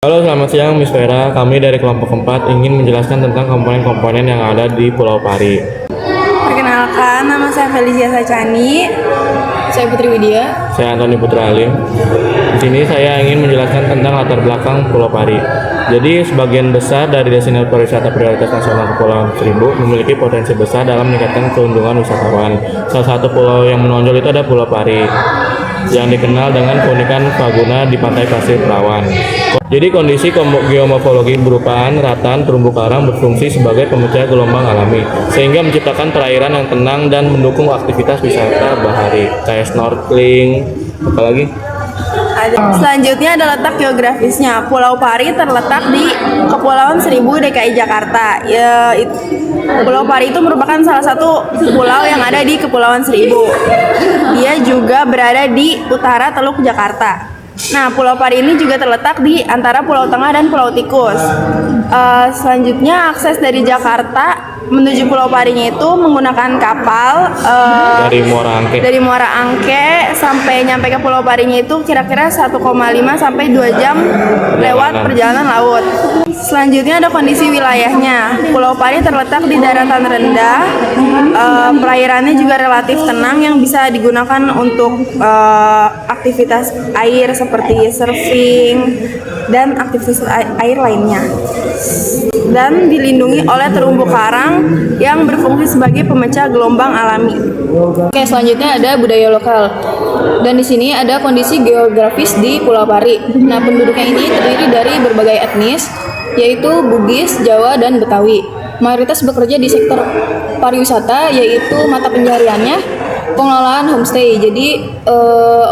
Halo, selamat siang Miss Vera. Kami dari kelompok 4 ingin menjelaskan tentang komponen-komponen yang ada di Pulau Pari. Perkenalkan, nama saya Felicia Sacani. Saya Putri Widya. Saya Antoni Putra Alim. Di sini saya ingin menjelaskan tentang latar belakang Pulau Pari. Jadi, sebagian besar dari destinasi pariwisata prioritas nasional Kepulauan Seribu memiliki potensi besar dalam meningkatkan keuntungan wisatawan. Salah satu pulau yang menonjol itu ada Pulau Pari, yang dikenal dengan keunikan faguna di pantai pasir perawan. Jadi kondisi geomorfologi berupa ratan terumbu karang berfungsi sebagai pemecah gelombang alami, sehingga menciptakan perairan yang tenang dan mendukung aktivitas wisata bahari kayak snorkeling, apalagi. Selanjutnya ada letak geografisnya. Pulau Pari terletak di Kepulauan Seribu, DKI Jakarta. Pulau Pari itu merupakan salah satu pulau yang ada di Kepulauan Seribu. Dia juga berada di utara Teluk Jakarta. Nah, Pulau Pari ini juga terletak di antara Pulau Tengah dan Pulau Tikus. Selanjutnya akses dari Jakarta menuju Pulau Parinya itu menggunakan kapal dari Muara Angke sampai nyampe ke Pulau Parinya itu kira-kira 1,5 sampai 2 jam lewat perjalanan laut. Selanjutnya ada kondisi wilayahnya. Pulau Pari terletak di daratan rendah. Perairannya juga relatif tenang yang bisa digunakan untuk aktivitas air seperti surfing dan aktivitas air lainnya. Dan dilindungi oleh terumbu karang yang berfungsi sebagai pemecah gelombang alami. Oke, selanjutnya ada budaya lokal. Dan di sini ada kondisi geografis di Pulau Pari. Nah, penduduknya ini terdiri dari berbagai etnis, yaitu Bugis, Jawa, dan Betawi. Mayoritas bekerja di sektor pariwisata, yaitu mata pencahariannya pengelolaan homestay. Jadi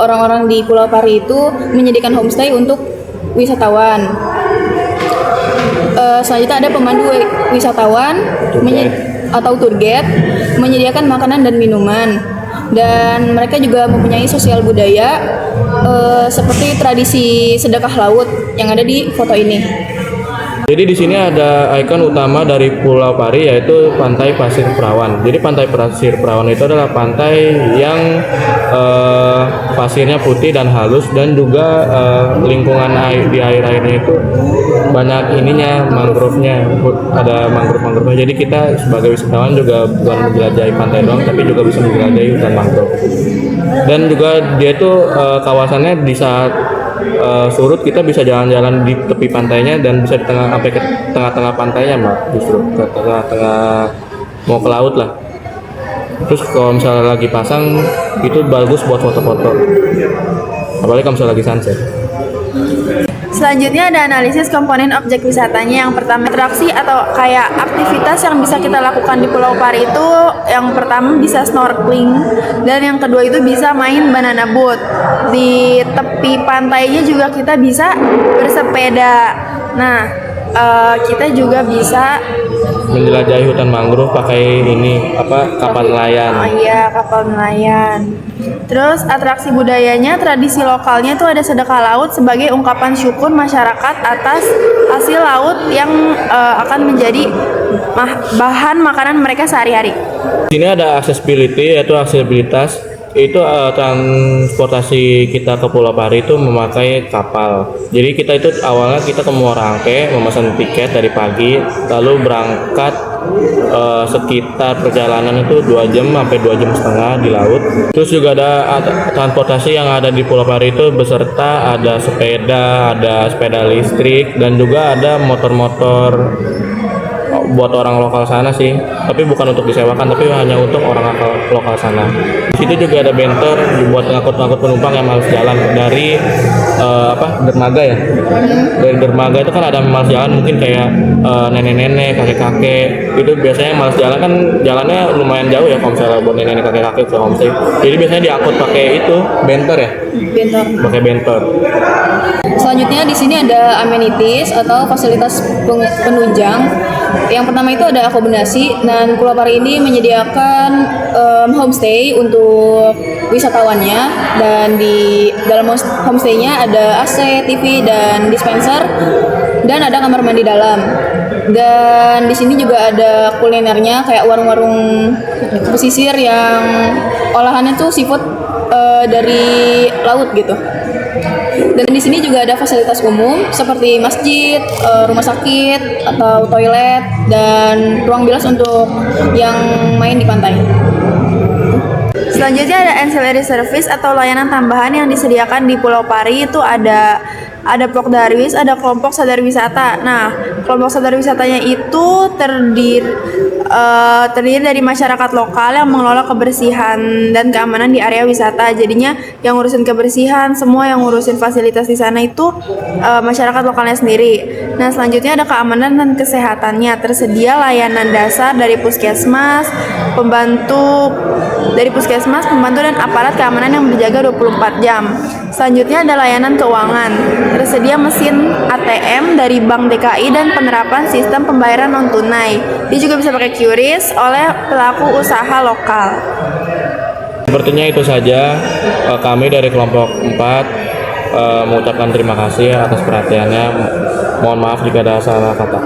orang-orang di Pulau Pari itu menyediakan homestay untuk wisatawan. Selanjutnya ada pemandu wisatawan atau tour guide, menyediakan makanan dan minuman, dan mereka juga mempunyai sosial budaya seperti tradisi sedekah laut yang ada di foto ini. Jadi di sini ada ikon utama dari Pulau Pari, yaitu Pantai Pasir Perawan. Jadi Pantai Pasir Perawan itu adalah pantai yang pasirnya putih dan halus, dan juga lingkungan di air-airnya itu banyak mangrove-nya, ada mangrove-nya. Jadi kita sebagai wisatawan juga bukan menjelajahi pantai doang, tapi juga bisa menjelajahi hutan mangrove. Dan juga dia itu kawasannya di saat surut kita bisa jalan-jalan di tepi pantainya, dan bisa sampai ke tengah-tengah pantainya, Mbak, justru ke tengah-tengah mau ke laut lah. Terus kalau misalnya lagi pasang itu bagus buat foto-foto, apalagi kalau misalnya lagi sunset. Selanjutnya ada analisis komponen objek wisatanya. Yang pertama, atraksi atau kayak aktivitas yang bisa kita lakukan di Pulau Pari itu, yang pertama bisa snorkeling, dan yang kedua itu bisa main banana boat. Di tepi pantainya juga kita bisa bersepeda. Nah, kita juga bisa menjelajahi hutan mangrove pakai kapal nelayan. Oh iya, kapal nelayan. Terus atraksi budayanya, tradisi lokalnya itu ada sedekah laut sebagai ungkapan syukur masyarakat atas hasil laut yang akan menjadi bahan makanan mereka sehari-hari. Di sini ada accessibility, yaitu aksesibilitas. Itu transportasi kita ke Pulau Pari itu memakai kapal. Jadi kita itu awalnya kita ke Muara Angke, memesan tiket dari pagi, lalu berangkat sekitar perjalanan itu 2 jam sampai 2 jam setengah di laut. Terus juga ada transportasi yang ada di Pulau Pari itu beserta ada sepeda listrik, dan juga ada motor-motor buat orang lokal sana sih, tapi bukan untuk disewakan, tapi hanya untuk orang lokal sana. Di situ juga ada bentor buat ngangkut penumpang yang malas jalan dari dermaga ya. Dari dermaga itu kan ada malas jalan, mungkin kayak nenek-nenek, kakek-kakek. Itu biasanya malas jalan, kan jalannya lumayan jauh ya kalau misalnya buat nenek-nenek, kakek-kakek ke homestay. Jadi biasanya diangkut pakai itu bentor ya. Pakai bentor. Selanjutnya di sini ada amenities atau fasilitas penunjang. Yang pertama itu ada akomodasi, dan Pulau Pari ini menyediakan homestay untuk wisatawannya, dan di dalam homestaynya ada AC, TV, dan dispenser, dan ada kamar mandi dalam. Dan di sini juga ada kulinernya kayak warung-warung pesisir yang olahannya tuh seafood dari laut gitu. Dan di sini juga ada fasilitas umum seperti masjid, rumah sakit atau toilet dan ruang bilas untuk yang main di pantai. Selanjutnya ada ancillary service atau layanan tambahan yang disediakan di Pulau Pari. Itu ada Pokdarwis, ada kelompok sadar wisata. Nah, kelompok sadar wisatanya itu terdiri dari masyarakat lokal yang mengelola kebersihan dan keamanan di area wisata. Jadinya yang ngurusin kebersihan, semua yang ngurusin fasilitas di sana itu masyarakat lokalnya sendiri. Nah, selanjutnya ada keamanan dan kesehatannya. Tersedia layanan dasar dari puskesmas, pembantu dan aparat keamanan yang berjaga 24 jam. Selanjutnya ada layanan keuangan. Tersedia mesin ATM dari Bank DKI dan penerapan sistem pembayaran non tunai. Dia juga bisa pakai QRIS oleh pelaku usaha lokal. Sepertinya itu saja kami dari kelompok 4 mengucapkan terima kasih atas perhatiannya. Mohon maaf jika ada salah kata.